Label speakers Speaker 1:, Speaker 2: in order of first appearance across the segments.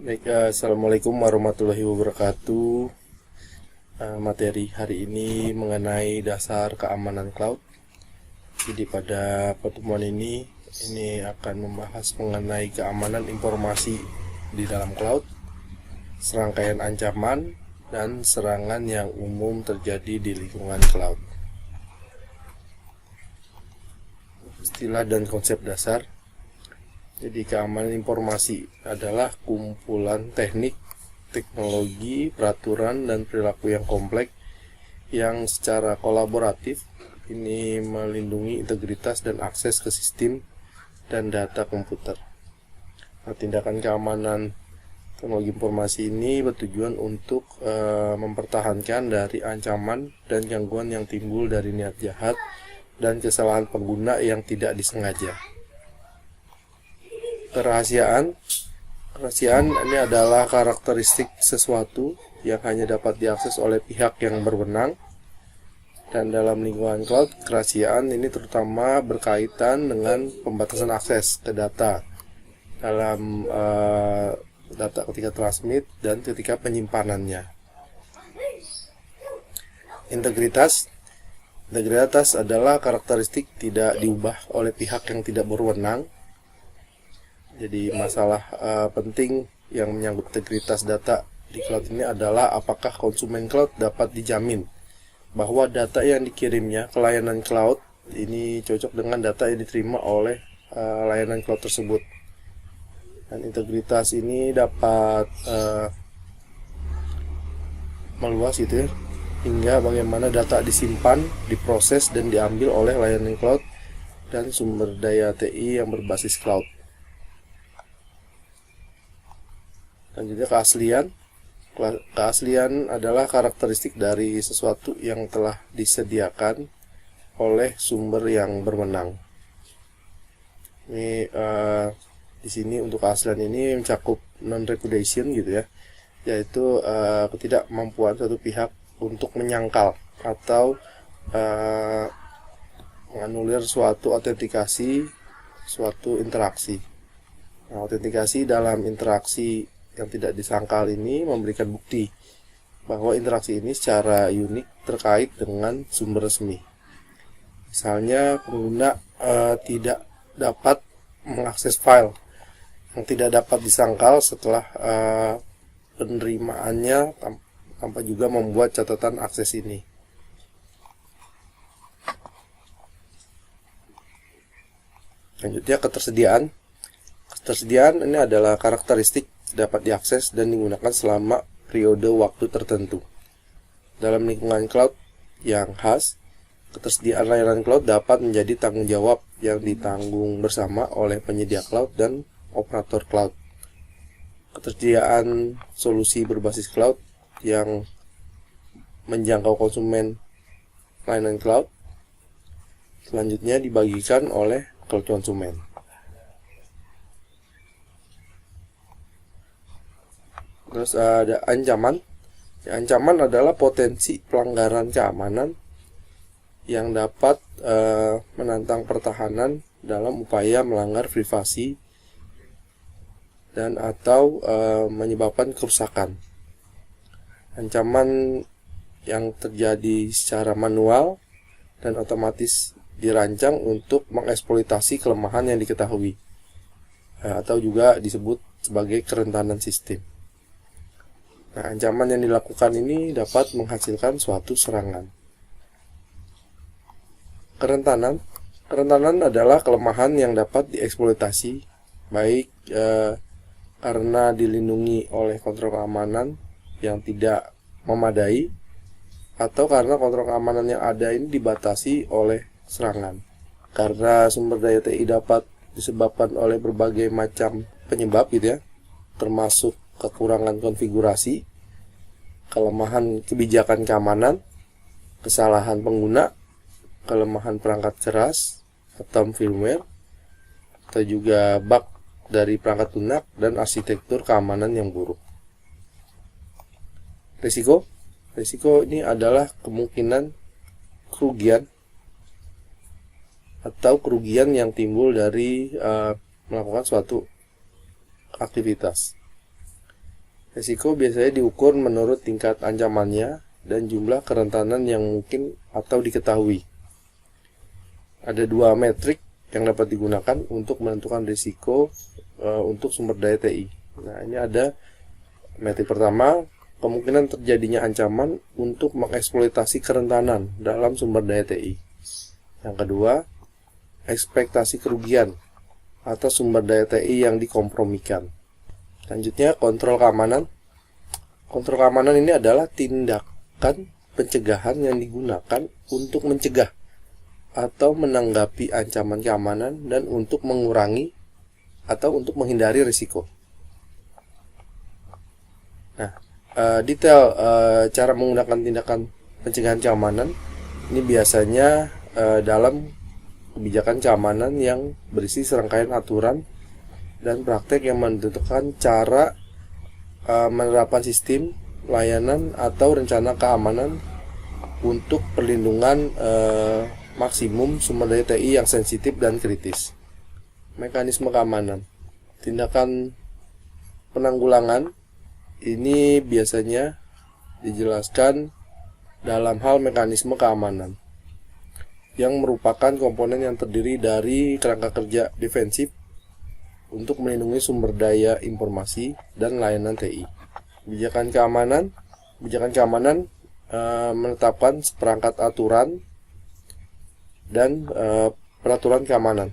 Speaker 1: Baik, Assalamualaikum warahmatullahi wabarakatuh. Materi hari ini mengenai dasar keamanan cloud. Jadi pada pertemuan ini akan membahas mengenai keamanan informasi di dalam cloud, serangkaian ancaman dan serangan yang umum terjadi di lingkungan cloud. Istilah dan konsep dasar. Jadi keamanan informasi adalah kumpulan teknik, teknologi, peraturan, dan perilaku yang kompleks yang secara kolaboratif ini melindungi integritas dan akses ke sistem dan data komputer. Nah, tindakan keamanan teknologi informasi ini bertujuan untuk mempertahankan dari ancaman dan gangguan yang timbul dari niat jahat dan kesalahan pengguna yang tidak disengaja. Kerahasiaan ini adalah karakteristik sesuatu yang hanya dapat diakses oleh pihak yang berwenang. Dan dalam lingkungan cloud, kerahasiaan ini terutama berkaitan dengan pembatasan akses ke data dalam data ketika transmit dan ketika penyimpanannya. Integritas adalah karakteristik tidak diubah oleh pihak yang tidak berwenang. Jadi masalah penting yang menyangkut integritas data di cloud ini adalah apakah konsumen cloud dapat dijamin bahwa data yang dikirimnya ke layanan cloud ini cocok dengan data yang diterima oleh layanan cloud tersebut. Dan integritas ini dapat meluas gitu ya, hingga bagaimana data disimpan, diproses, dan diambil oleh layanan cloud dan sumber daya TI yang berbasis cloud. Selanjutnya keaslian adalah karakteristik dari sesuatu yang telah disediakan oleh sumber yang berwenang. Ini di sini untuk keaslian ini mencakup non-repudiation gitu ya, yaitu ketidakmampuan suatu pihak untuk menyangkal atau menganulir suatu autentikasi, suatu interaksi. Nah, autentikasi dalam interaksi yang tidak disangkal ini memberikan bukti bahwa interaksi ini secara unik terkait dengan sumber resmi. Misalnya pengguna tidak dapat mengakses file yang tidak dapat disangkal setelah penerimaannya tanpa juga membuat catatan akses ini. Selanjutnya ketersediaan ini adalah karakteristik dapat diakses dan digunakan selama periode waktu tertentu. Dalam lingkungan cloud yang khas, ketersediaan layanan cloud dapat menjadi tanggung jawab yang ditanggung bersama oleh penyedia cloud dan operator cloud. Ketersediaan solusi berbasis cloud yang menjangkau konsumen layanan cloud selanjutnya dibagikan oleh cloud konsumen. Terus ada ancaman. Ancaman adalah potensi pelanggaran keamanan yang dapat menantang pertahanan dalam upaya melanggar privasi dan atau menyebabkan kerusakan. Ancaman yang terjadi secara manual dan otomatis dirancang untuk mengeksploitasi kelemahan yang diketahui atau juga disebut sebagai kerentanan sistem. Nah, ancaman yang dilakukan ini dapat menghasilkan suatu serangan. Kerentanan adalah kelemahan yang dapat dieksploitasi baik karena dilindungi oleh kontrol keamanan yang tidak memadai atau karena kontrol keamanan yang ada ini dibatasi oleh serangan. Karena sumber daya TI dapat disebabkan oleh berbagai macam penyebab gitu ya, termasuk kekurangan konfigurasi, kelemahan kebijakan keamanan, kesalahan pengguna, kelemahan perangkat keras atau firmware, atau juga bug dari perangkat lunak dan arsitektur keamanan yang buruk. Risiko ini adalah kemungkinan kerugian atau kerugian yang timbul dari melakukan suatu aktivitas. Risiko biasanya diukur menurut tingkat ancamannya dan jumlah kerentanan yang mungkin atau diketahui. Ada dua metrik yang dapat digunakan untuk menentukan risiko untuk sumber daya TI. Nah, ini ada metrik pertama, kemungkinan terjadinya ancaman untuk mengeksploitasi kerentanan dalam sumber daya TI. Yang kedua, ekspektasi kerugian atas sumber daya TI yang dikompromikan. Selanjutnya, kontrol keamanan. Kontrol keamanan ini adalah tindakan pencegahan yang digunakan untuk mencegah atau menanggapi ancaman keamanan dan untuk mengurangi atau untuk menghindari risiko. Nah, detail cara menggunakan tindakan pencegahan keamanan ini biasanya dalam kebijakan keamanan yang berisi serangkaian aturan dan praktek yang menentukan cara menerapkan sistem, layanan, atau rencana keamanan untuk perlindungan maksimum sumber daya TI yang sensitif dan kritis. Mekanisme keamanan. Tindakan penanggulangan ini biasanya dijelaskan dalam hal mekanisme keamanan yang merupakan komponen yang terdiri dari kerangka kerja defensif untuk melindungi sumber daya informasi dan layanan TI. Kebijakan keamanan menetapkan seperangkat aturan dan peraturan keamanan.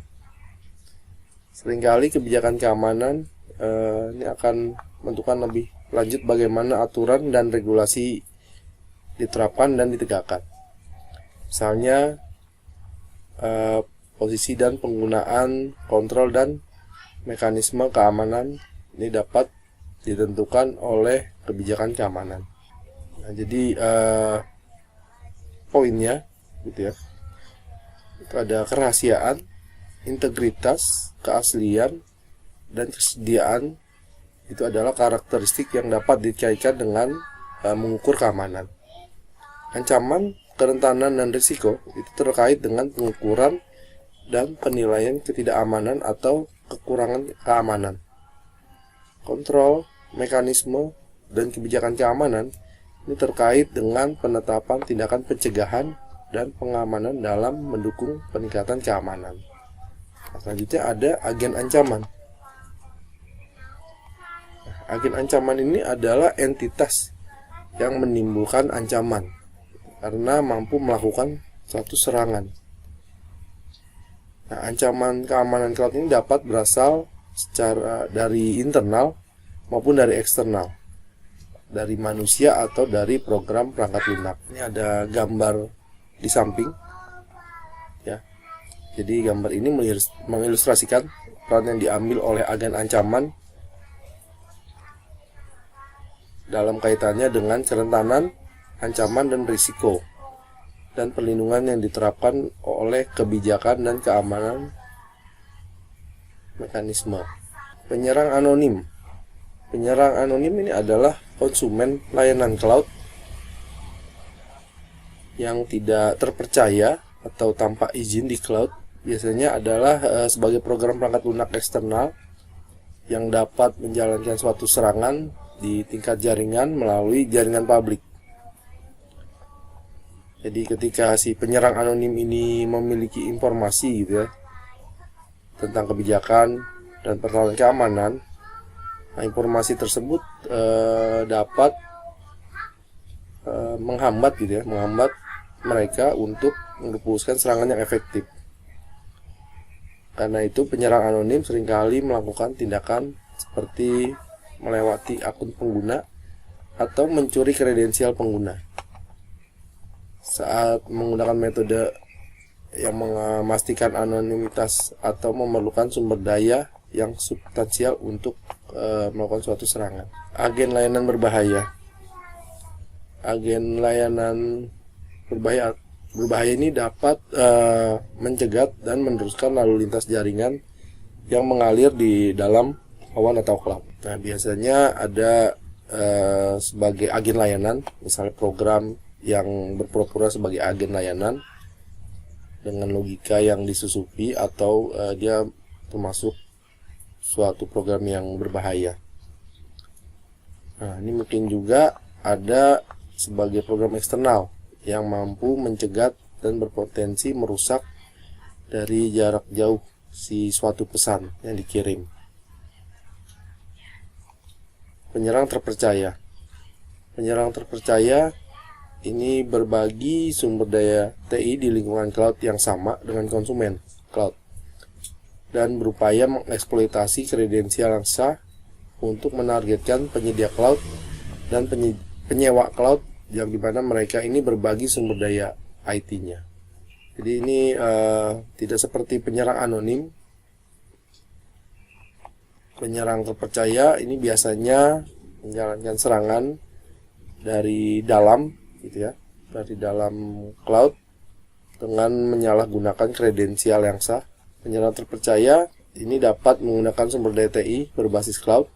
Speaker 1: Seringkali kebijakan keamanan ini akan menentukan lebih lanjut bagaimana aturan dan regulasi diterapkan dan ditegakkan. Misalnya posisi dan penggunaan kontrol dan mekanisme keamanan ini dapat ditentukan oleh kebijakan keamanan. Nah, jadi poinnya gitu ya. Itu ada kerahasiaan, integritas, keaslian, dan kesediaan. Itu adalah karakteristik yang dapat dikaitkan dengan mengukur keamanan. Ancaman, kerentanan, dan risiko itu terkait dengan pengukuran dan penilaian ketidakamanan atau kekurangan keamanan. Kontrol, mekanisme, dan kebijakan keamanan ini terkait dengan penetapan tindakan pencegahan dan pengamanan dalam mendukung peningkatan keamanan. Nah, selanjutnya ada agen ancaman. Nah, agen ancaman ini adalah entitas yang menimbulkan ancaman karena mampu melakukan suatu serangan. Nah, ancaman keamanan cloud ini dapat berasal secara dari internal maupun dari eksternal, dari manusia atau dari program perangkat lunak. Ini ada gambar di samping, ya. Jadi gambar ini mengilustrasikan peran yang diambil oleh agen ancaman dalam kaitannya dengan kerentanan, ancaman, dan risiko, dan perlindungan yang diterapkan oleh kebijakan dan keamanan mekanisme. Penyerang anonim. Penyerang anonim ini adalah konsumen layanan cloud yang tidak terpercaya atau tanpa izin di cloud. Biasanya adalah sebagai program perangkat lunak eksternal yang dapat menjalankan suatu serangan di tingkat jaringan melalui jaringan publik. Jadi ketika si penyerang anonim ini memiliki informasi gitu ya tentang kebijakan dan peralatan keamanan, nah, informasi tersebut dapat menghambat mereka untuk menghapuskan serangan yang efektif. Karena itu penyerang anonim seringkali melakukan tindakan seperti melewati akun pengguna atau mencuri kredensial pengguna. Saat menggunakan metode yang memastikan anonimitas atau memerlukan sumber daya yang substansial untuk melakukan suatu serangan. Agen layanan berbahaya. Agen layanan berbahaya ini dapat mencegat dan meneruskan lalu lintas jaringan yang mengalir di dalam awan atau cloud. Nah, biasanya ada sebagai agen layanan, misalnya program yang berpura-pura sebagai agen layanan dengan logika yang disusupi, atau dia termasuk suatu program yang berbahaya. Nah, ini mungkin juga ada sebagai program eksternal yang mampu mencegat dan berpotensi merusak dari jarak jauh si suatu pesan yang dikirim. Penyerang terpercaya. Penyerang terpercaya ini berbagi sumber daya TI di lingkungan cloud yang sama dengan konsumen cloud dan berupaya mengeksploitasi kredensial yang sah untuk menargetkan penyedia cloud dan penyewa cloud yang dimana mereka ini berbagi sumber daya IT-nya. Jadi ini tidak seperti penyerang anonim. Penyerang terpercaya ini biasanya menjalankan serangan dari dalam, gitu ya, dari dalam cloud dengan menyalahgunakan kredensial yang sah. Penyerang terpercaya ini dapat menggunakan sumber daya TI berbasis cloud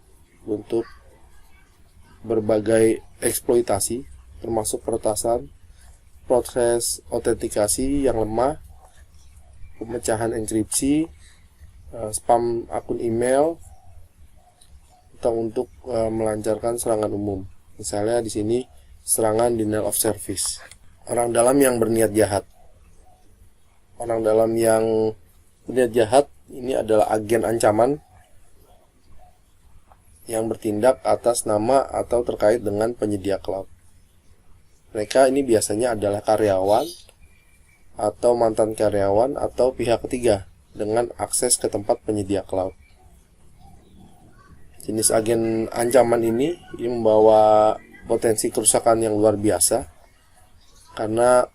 Speaker 1: untuk berbagai eksploitasi, termasuk peretasan, proses autentikasi yang lemah, pemecahan enkripsi, spam akun email, atau untuk melancarkan serangan umum. Misalnya di sini serangan denial of service. Orang dalam yang berniat jahat. Orang dalam yang berniat jahat ini adalah agen ancaman yang bertindak atas nama atau terkait dengan penyedia cloud. Mereka ini biasanya adalah karyawan atau mantan karyawan atau pihak ketiga dengan akses ke tempat penyedia cloud. Jenis agen ancaman ini membawa potensi kerusakan yang luar biasa karena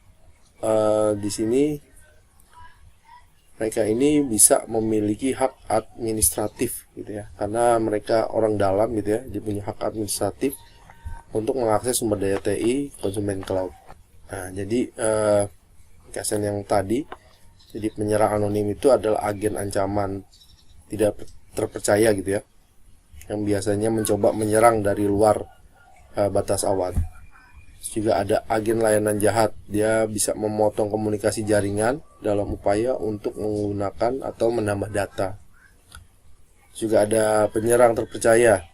Speaker 1: di sini mereka ini bisa memiliki hak administratif, gitu ya, karena mereka orang dalam, gitu ya, dia punya hak administratif untuk mengakses sumber daya TI konsumen cloud. Nah, jadi kesan yang tadi, jadi penyerang anonim itu adalah agen ancaman tidak terpercaya, gitu ya, yang biasanya mencoba menyerang dari luar batas awan. Juga ada agen layanan jahat, dia bisa memotong komunikasi jaringan dalam upaya untuk menggunakan atau menambah data. Juga ada penyerang terpercaya,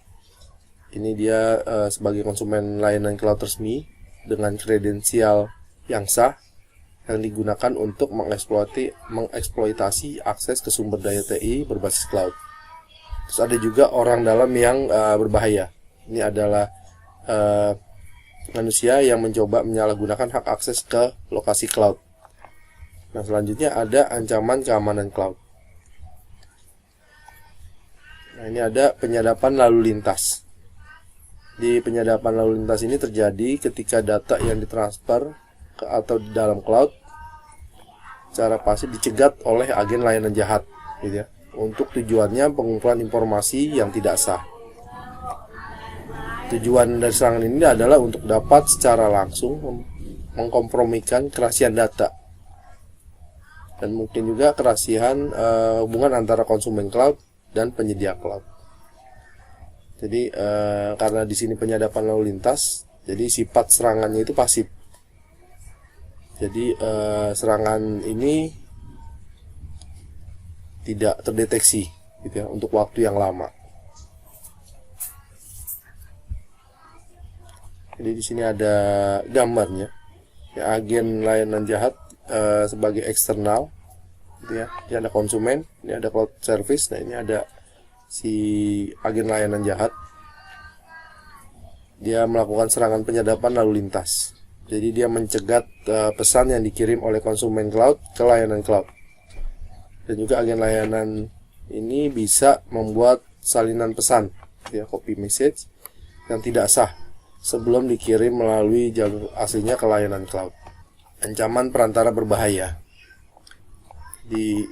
Speaker 1: ini dia sebagai konsumen layanan cloud resmi dengan kredensial yang sah yang digunakan untuk mengeksploitasi akses ke sumber daya TI berbasis cloud. Terus ada juga orang dalam yang berbahaya. Ini adalah manusia yang mencoba menyalahgunakan hak akses ke lokasi cloud. Nah, selanjutnya ada ancaman keamanan cloud. Nah, ini ada penyadapan lalu lintas. Di penyadapan lalu lintas ini terjadi ketika data yang ditransfer ke atau di dalam cloud secara pasif dicegat oleh agen layanan jahat, gitu ya, untuk tujuannya pengumpulan informasi yang tidak sah. Tujuan dari serangan ini adalah untuk dapat secara langsung mengkompromikan kerahasiaan data dan mungkin juga kerahasiaan hubungan antara konsumen cloud dan penyedia cloud. Jadi karena di sini penyadapan lalu lintas, jadi sifat serangannya itu pasif. Jadi serangan ini tidak terdeteksi, gitu ya, untuk waktu yang lama. Jadi di sini ada gambarnya, ya, agen layanan jahat sebagai eksternal, gitu ya. Ini ada konsumen, ini ada cloud service, nah ini ada si agen layanan jahat. Dia melakukan serangan penyadapan lalu lintas. Jadi dia mencegat pesan yang dikirim oleh konsumen cloud ke layanan cloud. Dan juga agen layanan ini bisa membuat salinan pesan, ya, copy message yang tidak sah sebelum dikirim melalui jalur aslinya ke layanan cloud. Ancaman perantara berbahaya. Di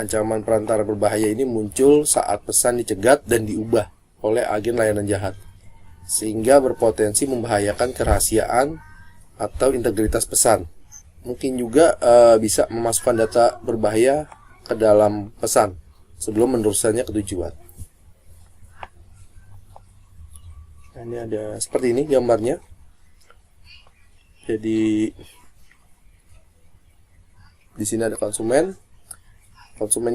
Speaker 1: ancaman perantara berbahaya ini muncul saat pesan dicegat dan diubah oleh agen layanan jahat, sehingga berpotensi membahayakan kerahasiaan atau integritas pesan. Mungkin juga bisa memasukkan data berbahaya ke dalam pesan sebelum meneruskannya ke tujuan. Nah, ini ada seperti ini gambarnya. Jadi di sini ada konsumen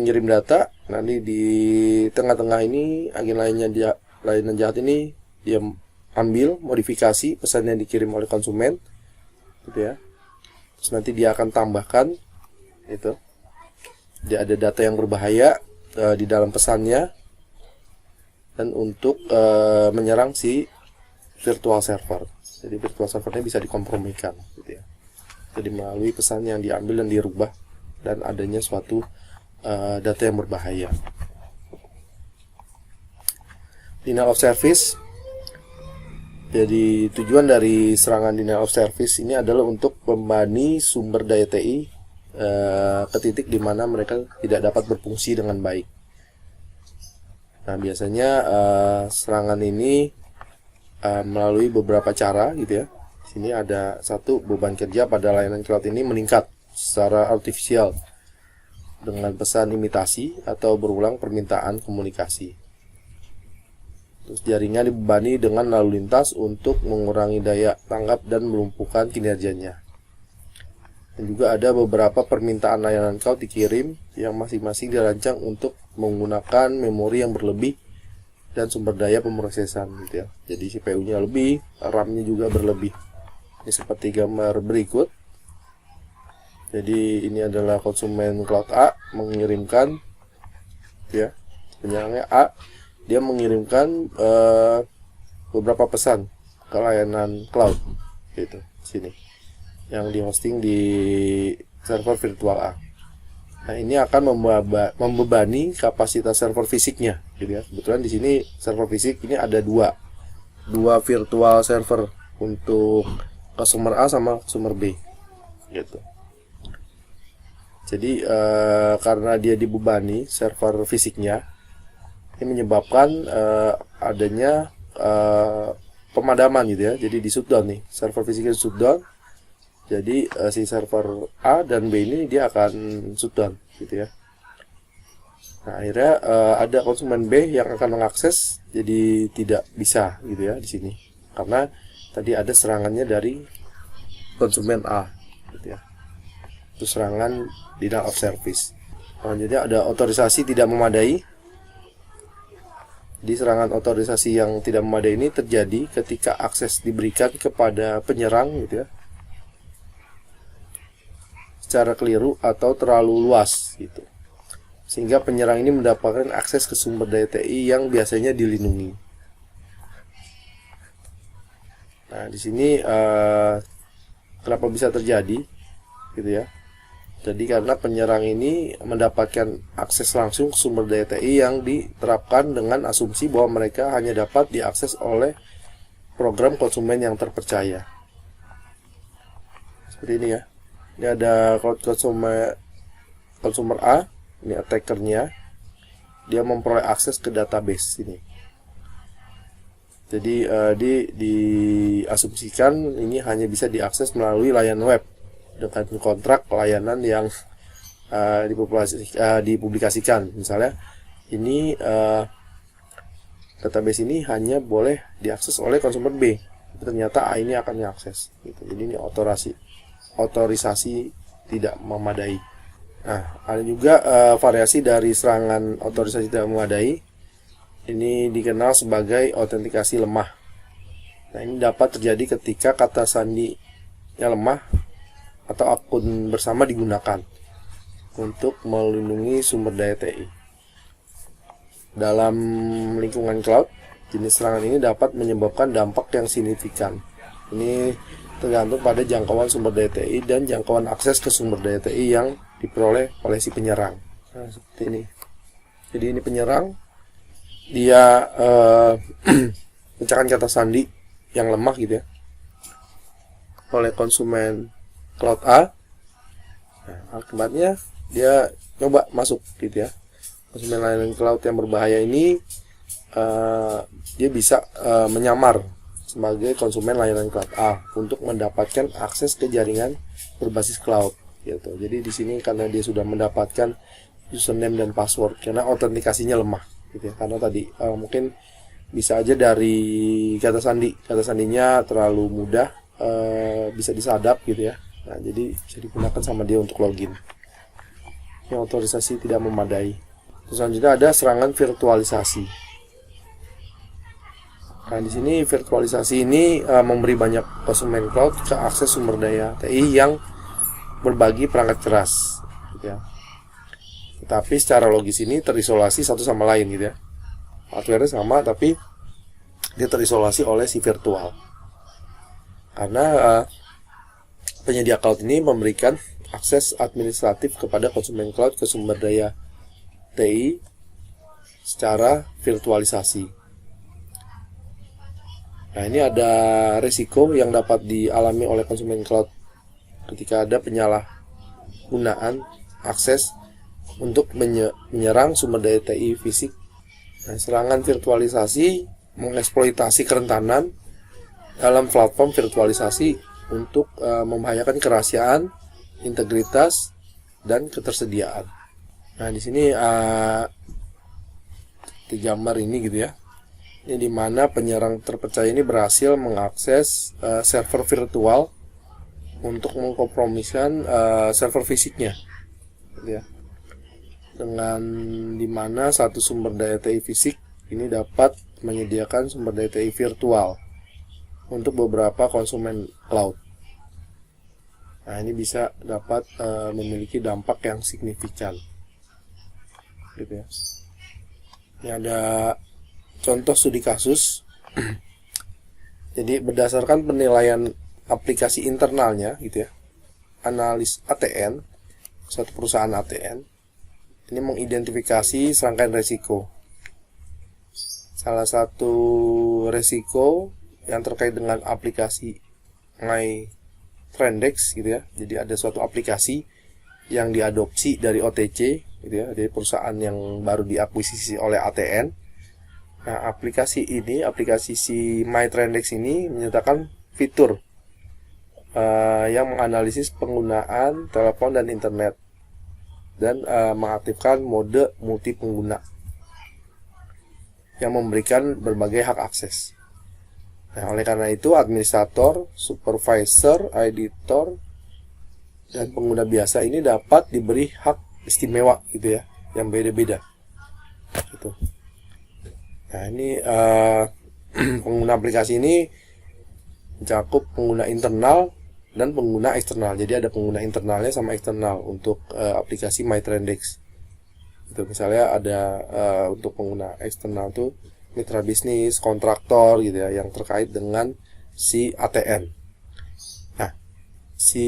Speaker 1: ngirim data. Nanti di tengah-tengah ini agen layanan jahat ini dia ambil, modifikasi pesan yang dikirim oleh konsumen, gitu ya. Terus nanti dia akan tambahkan, itu, dia ada data yang berbahaya di dalam pesannya, dan untuk menyerang si virtual server. Jadi virtual servernya bisa dikompromikan, gitu ya. Jadi melalui pesan yang diambil dan dirubah, dan adanya suatu data yang berbahaya. Denial of service. Jadi tujuan dari serangan denial of service ini adalah untuk membebani sumber daya TI ke titik di mana mereka tidak dapat berfungsi dengan baik. Nah, biasanya serangan ini melalui beberapa cara, gitu ya. Di sini ada satu, beban kerja pada layanan cloud ini meningkat secara artifisial dengan pesan imitasi atau berulang permintaan komunikasi. Terus jaringan dibebani dengan lalu lintas untuk mengurangi daya tanggap dan melumpuhkan kinerjanya. Dan juga ada beberapa permintaan layanan cloud dikirim yang masing-masing dirancang untuk menggunakan memori yang berlebih dan sumber daya pemrosesan, gitu ya. Jadi CPU-nya lebih, RAM-nya juga berlebih. Ini seperti gambar berikut. Jadi ini adalah konsumen cloud A mengirimkan, ya, penyerangnya A, dia mengirimkan beberapa pesan ke layanan cloud, gitu, sini, yang dihosting di server virtual A. Nah, ini akan membebani kapasitas server fisiknya, gitu ya. Kebetulan di sini server fisik ini ada dua virtual server untuk customer A sama customer B, gitu. Jadi karena dia dibebani server fisiknya, ini menyebabkan adanya pemadaman, gitu ya. Jadi di shutdown nih, server fisiknya di shutdown. Jadi si server A dan B ini dia akan shutdown, gitu ya. Nah, akhirnya ada konsumen B yang akan mengakses, jadi tidak bisa, gitu ya, di sini. Karena tadi ada serangannya dari konsumen A, gitu ya. Itu serangan denial of service. Selanjutnya ada otorisasi tidak memadai. Di serangan otorisasi yang tidak memadai ini terjadi ketika akses diberikan kepada penyerang, gitu ya, secara keliru atau terlalu luas, gitu, sehingga penyerang ini mendapatkan akses ke sumber daya TI yang biasanya dilindungi. Nah, di sini kenapa bisa terjadi, gitu ya? Jadi karena penyerang ini mendapatkan akses langsung ke sumber daya TI yang diterapkan dengan asumsi bahwa mereka hanya dapat diakses oleh program konsumen yang terpercaya. Seperti ini ya. Ini ada cloud consumer A, ini attackernya, dia memperoleh akses ke database ini. Jadi diasumsikan ini hanya bisa diakses melalui layanan web dengan kontrak layanan yang dipublikasikan. Misalnya ini database ini hanya boleh diakses oleh konsumen B, ternyata A ini akan diakses, gitu. Jadi ini otorisasi tidak memadai. Nah, ada juga variasi dari serangan otorisasi tidak memadai. Ini dikenal sebagai autentikasi lemah. Nah, ini dapat terjadi ketika kata sandinya lemah atau akun bersama digunakan untuk melindungi sumber daya TI. Dalam lingkungan cloud, jenis serangan ini dapat menyebabkan dampak yang signifikan. Ini tergantung pada jangkauan sumber daya TI dan jangkauan akses ke sumber daya TI yang diperoleh oleh si penyerang. Nah, seperti ini. Jadi ini penyerang, dia pecahkan kata sandi yang lemah, gitu ya, oleh konsumen cloud A. Nah, akibatnya dia coba masuk, gitu ya. Konsumen layanan cloud yang berbahaya ini dia bisa menyamar sebagai konsumen layanan cloud A untuk mendapatkan akses ke jaringan berbasis cloud, gitu. Jadi di sini karena dia sudah mendapatkan username dan password, karena autentikasinya lemah, gitu ya. Karena tadi mungkin bisa aja dari kata sandinya terlalu mudah, bisa disadap, gitu ya. Nah, jadi bisa digunakan sama dia untuk login. Yang otorisasi tidak memadai. Terus selanjutnya ada serangan virtualisasi. Nah, di sini virtualisasi ini memberi banyak konsumen cloud ke akses sumber daya TI yang berbagi perangkat keras, gitu ya. Tetapi secara logis ini terisolasi satu sama lain, gitu ya. Hardware sama, tapi dia terisolasi oleh si virtual. Karena penyedia cloud ini memberikan akses administratif kepada konsumen cloud ke sumber daya TI secara virtualisasi. Nah, ini ada risiko yang dapat dialami oleh konsumen cloud ketika ada penyalahgunaan akses untuk menyerang sumber daya TI fisik. Nah, serangan virtualisasi mengeksploitasi kerentanan dalam platform virtualisasi untuk membahayakan kerahasiaan, integritas, dan ketersediaan. Nah, di sini di gambar ini gitu ya. Ini dimana penyerang terpercaya ini berhasil mengakses server virtual untuk mengkompromikan server fisiknya, gitu ya. Dengan dimana satu sumber daya TI fisik ini dapat menyediakan sumber daya TI virtual untuk beberapa konsumen cloud. Nah, ini bisa dapat memiliki dampak yang signifikan, gitu ya. Ini ada contoh studi kasus. Jadi berdasarkan penilaian aplikasi internalnya, gitu ya, analis ATN, suatu perusahaan ATN, ini mengidentifikasi serangkaian resiko. Salah satu resiko yang terkait dengan aplikasi MyTrendex, gitu ya. Jadi ada suatu aplikasi yang diadopsi dari OTC, gitu ya, dari perusahaan yang baru diakuisisi oleh ATN. Nah, aplikasi si MyTrendex ini menyertakan fitur yang menganalisis penggunaan telepon dan internet dan mengaktifkan mode multi pengguna yang memberikan berbagai hak akses. Nah, oleh karena itu administrator, supervisor, editor, dan pengguna biasa ini dapat diberi hak istimewa, gitu ya, yang beda-beda. Gitu. Nah, ini pengguna aplikasi ini mencakup pengguna internal dan pengguna eksternal. Jadi ada pengguna internalnya sama eksternal untuk aplikasi MyTrendex. Itu misalnya ada untuk pengguna eksternal tuh mitra bisnis, kontraktor, gitu ya, yang terkait dengan si ATN. Nah, si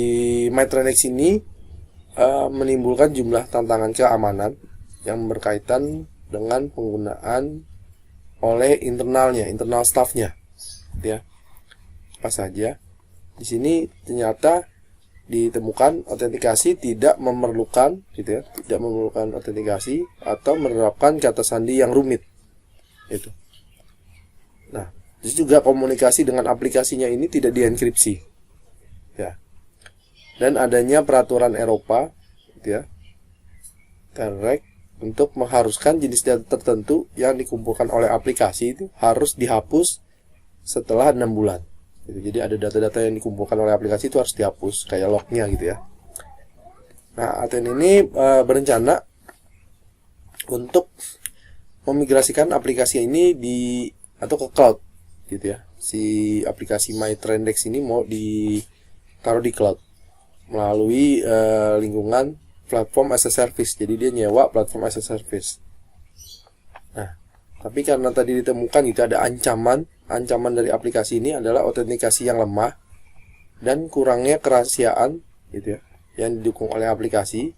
Speaker 1: MyTrendex ini menimbulkan jumlah tantangan keamanan yang berkaitan dengan penggunaan oleh internal staffnya, gitu ya. Apa saja? Di sini ternyata ditemukan autentikasi tidak memerlukan, gitu ya, tidak memerlukan autentikasi atau menerapkan kata sandi yang rumit, itu. Nah, juga komunikasi dengan aplikasinya ini tidak dienkripsi, ya. Dan adanya peraturan Eropa, gitu ya, TELREC, untuk mengharuskan jenis data tertentu yang dikumpulkan oleh aplikasi itu harus dihapus setelah 6 bulan. Jadi ada data-data yang dikumpulkan oleh aplikasi itu harus dihapus, kayak lognya, gitu ya. Nah, ATN ini berencana untuk memigrasikan aplikasi ini atau ke cloud, gitu ya. Si aplikasi MyTrendex ini mau ditaruh di cloud melalui lingkungan platform as a service. Jadi dia nyewa platform as a service. Nah, tapi karena tadi ditemukan itu ada ancaman dari aplikasi ini adalah autentikasi yang lemah dan kurangnya kerahasiaan, gitu ya, yang didukung oleh aplikasi.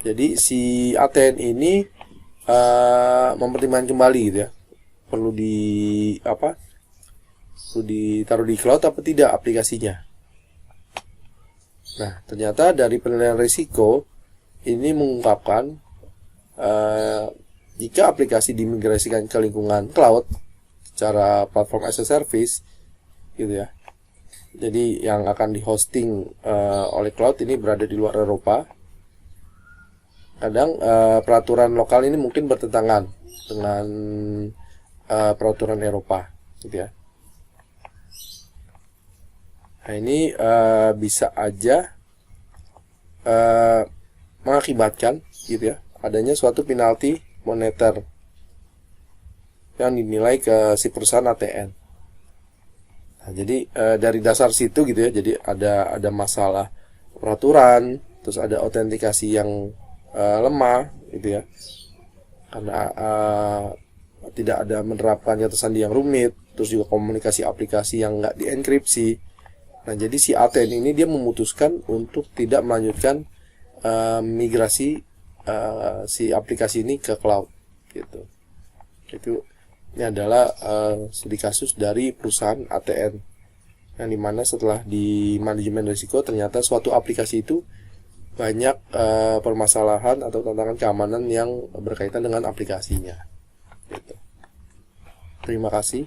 Speaker 1: Jadi si ATN ini mempertimbangkan kembali, gitu ya, perlu ditaruh di cloud apa tidak aplikasinya. Nah, ternyata dari penilaian risiko ini mengungkapkan jika aplikasi dimigrasikan ke lingkungan cloud secara platform as a service, gitu ya. Jadi yang akan dihosting oleh cloud ini berada di luar Eropa. Kadang peraturan lokal ini mungkin bertentangan dengan peraturan Eropa, gitu ya. Nah, ini bisa aja mengakibatkan, gitu ya, adanya suatu penalti moneter yang dinilai ke si perusahaan ATN. Nah, jadi dari dasar situ gitu ya, jadi ada masalah peraturan, terus ada autentikasi yang lemah gitu ya, karena tidak ada menerapkan kata sandi yang rumit, terus juga komunikasi aplikasi yang nggak dienkripsi. Nah, jadi si ATN ini dia memutuskan untuk tidak melanjutkan migrasi si aplikasi ini ke cloud gitu. Ini adalah studi kasus dari perusahaan ATN, yang dimana setelah di manajemen risiko ternyata suatu aplikasi itu banyak permasalahan atau tantangan keamanan yang berkaitan dengan aplikasinya gitu. Terima kasih.